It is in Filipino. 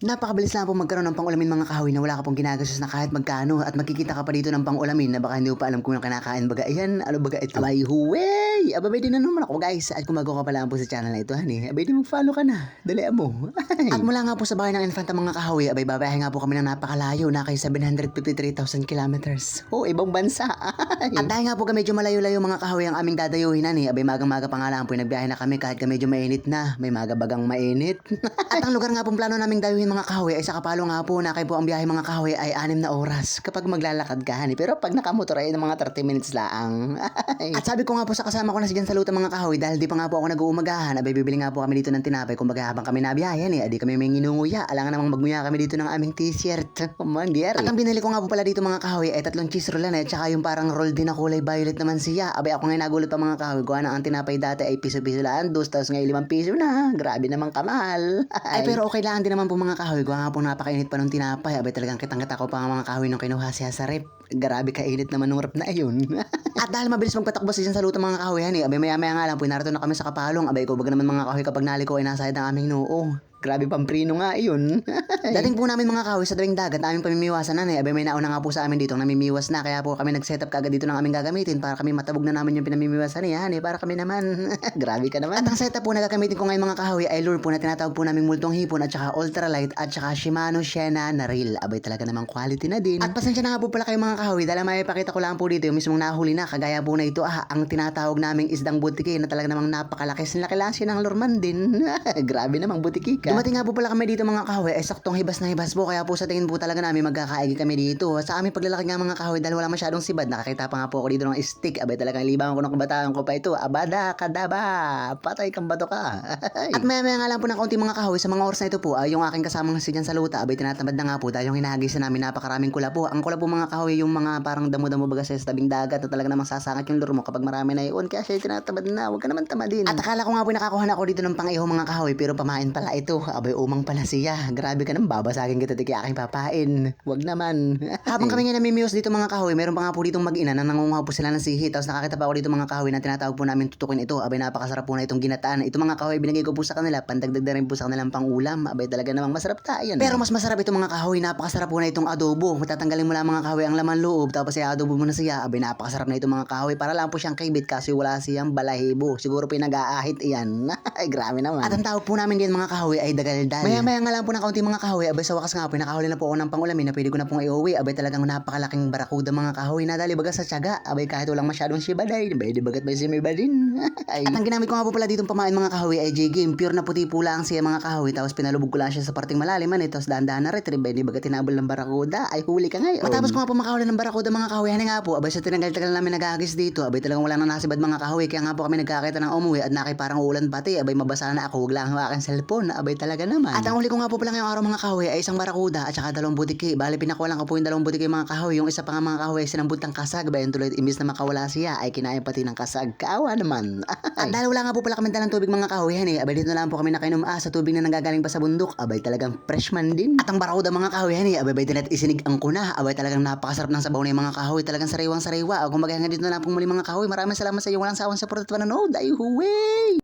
Napakabilis lang po magkaroon ng pang-ulamin mga kahoy na wala ka pong ginagastos na kahit magkano at makikita ka pa dito ng pang-ulamin na baka hindi mo pa alam kung yung kinakain baga. Ayan, ano baga ito? Abay, huwey! Abay, din na naman ako guys. At kung bago ka pa lang po sa channel na ito, honey, abay, di mag-follow ka na. Dalian mo. At mula nga po sa bahay ng Infanta mga kahoy, abay, babayahe nga po kami ng napakalayo na kay 753,000 kilometers. Oh, ibang bansa. At dahil nga po medyo malayo-layo mga kahoy ang aming dadayuhin, honey, abay, magang-maga pa nga lang po nagbiyahe na kami kahit medyo mainit na. May maga-bagang mainit. At ang lugar nga pong plano naming dayuhin mga kahoy ay sa Kapalo nga po na kayo po ang biyahe mga kahoy ay 6 na oras kapag maglalakad ka, honey. Pero pag nakamotor ay ng mga 30 minutes lang. At sabi ko nga po sa kasama ko na si Jan Saluta mga kahoy dahil di pa nga po ako nag-uumagahan, abay bibili nga po kami dito ng tinapay kumbaga habang kami nabiyahe, adi kami may nginunguya. Alangan namang magmuya kami dito ng aming t-shirt. At ang binili ko nga po pala dito mga kahoy ay 3 cheese roll at saka yung parang roll din na kulay violet naman siya. Abay ako ngayon nagulat pa mga kahoy, gawa na ang tinapay dati ay piso-piso lang, tapos ngayon 5 piso na. Grabe naman kamahal. Ay pero okay lang din naman po mga kahoy, gawa nga po napakainit pa nung tinapay. Abay talagang kitang-kita ko pa mga kahoy nung kinuha siya sa rep. Grabe kainit naman nung rep na yun. At dahil mabilis magpatakbo si Jan Saluta mga kahoy, honey, abay maya-maya nga lang po narito na kami sa Kapalong. Abay ko baga naman mga kahoy kapag naliko ay nasa ang aming noo. Grabe pamprino nga yun. Dating po namin mga kahoy sa tabing dagat, aming pamimiwasan na abay may nauna nga po sa amin dito namimiwas na, kaya po kami nag-setup kagad dito ng aming gagamitin para kami matabog na namin yung pinamimiwasan niya, para kami naman. Grabe ka naman. At ang setup po na gagamitin ko ngayon mga kahoy ay lure po na tinatawag po naming multong hipon at saka ultralight at saka Shimano Shena na reel. Abay talaga namang quality na din. At pasensya na nga po pala kayo mga kahoy dahil may pakita ko lang po dito yung mismong nahuli na kagaya po na ito ang tinatawag naming isdang butiki na talaga namang napakalaki. Sinlaki ng lurman din. Grabe namang butiki ka. Dumating nga po pala kami dito mga kahoy ay saktong hibas na hibas po, kaya po sa tingin po talaga namin magkakaigi kami dito. Sa aming paglalaki nga mga kahoy dahil wala masyadong sibad, nakakita pa nga po ako dito ng stick. Abay talagang libangan ko ng kabataan ko pa ito. Abada kadaba, patay kang bato ka. At maya nga lang po ng kaunti mga kahoy sa mga oras na ito po ay yung aking kasamang si Jan Saluta abay tinatamad na nga po dahil yung hinahagis na namin napakaraming kula po. Ang kula po mga kahoy yung mga parang damo-damo baga sa tabing dagat na talaga namang sasangit yung lure mo kapag marami na yun, kaya siya tinatamad na, huwag ka naman tamadin. At akala ko nga po nakakuha na ako dito ng pang-iho mga kahoy pero pamain pala ito. Abay umang pala siya. Grabe ka nang babasagin kita tiki aking papain. Wag naman. Habang kami nga namimiwas dito mga kahoy, meron pa nga po ditong mag-ina na nangunguha po sila ng sihi. Tapos nakakita pa ako dito mga kahoy na tinatawag po namin tutukin ito. Abay napakasarap po na itong ginataan. Ito mga kahoy binigay ko po sa kanila, pandagdag na rin po sa kanilang pang-ulam. Abay talaga namang masarap tayo. Pero mas masarap ito mga kahoy, napakasarap po na itong adobo. Matatanggalin mo lang mga kahoy ang laman loob, tapos i-adobo mo na siya. Abay napakasarap na ito mga kahoy. Para lang po siyang kibit kasi wala siyang balahibo. Siguro pinag-aahit iyan. Ay grabe naman. At ang tawag po namin din mga kahoy ay dagaldal. Maya-maya nga lang po ng kaunti mga kahoy, abay sa wakas nga po nakahuli na po ako ng pang-ulamin na pwede ko na pong iuwi. Abay talagang napakalaking barakuda mga kahoy na dali baga sa tiyaga. Abay kahit walang masyadong sibaday, abay di bagat may simiba din. At ang ginamit ko nga po pala ditong pamain mga kahoy ay J-Game. Pure na puti po lang siya mga kahoy, tapos pinalubog ko lang siya sa parting malalim tapos dahan-dahan na retrieve, di bagat tinabol ng barakuda. Ay huli ka ngayon. Matapos ko nga po makahuli ng barakuda mga kahoy, nga po abay sa tinagal-tagal namin nagagis dito, abay talagang wala nang nasibad mga kahoy, kaya nga po kami nagkakita ng umuwi at nakay parang ulan pati. Abay mabasa na ako, wag lang ang aking cellphone. Abay talaga naman. At ang huli ko nga po pala ngayong araw mga kahoy ay isang barakuda at saka 2 butiki. Bali pinakuha lang ko po yung 2 butiki mga kahoy. Yung isa pa nga mga kahoy ay sinambut ng kasag. Bayan tuloy imbis na makawala siya ay kinain pati ng kasag. Kaawa naman. At dahil wala nga po pala kami dalang tubig mga kahoy, abay dito na lang po kami nakainom sa tubig na nanggagaling pa sa bundok. Abay talagang freshman din. At ang barakuda mga kahoy, abay tina't isinig ang kuna. Abay talagang napakasarap ng sabaw na yung mga kahoy. Talagang sariwang sariwa. Kung magahangan dito na lang po muli mga kahoy. Maraming salamat sa iyo walang sawang support at panonood. Ay huwey!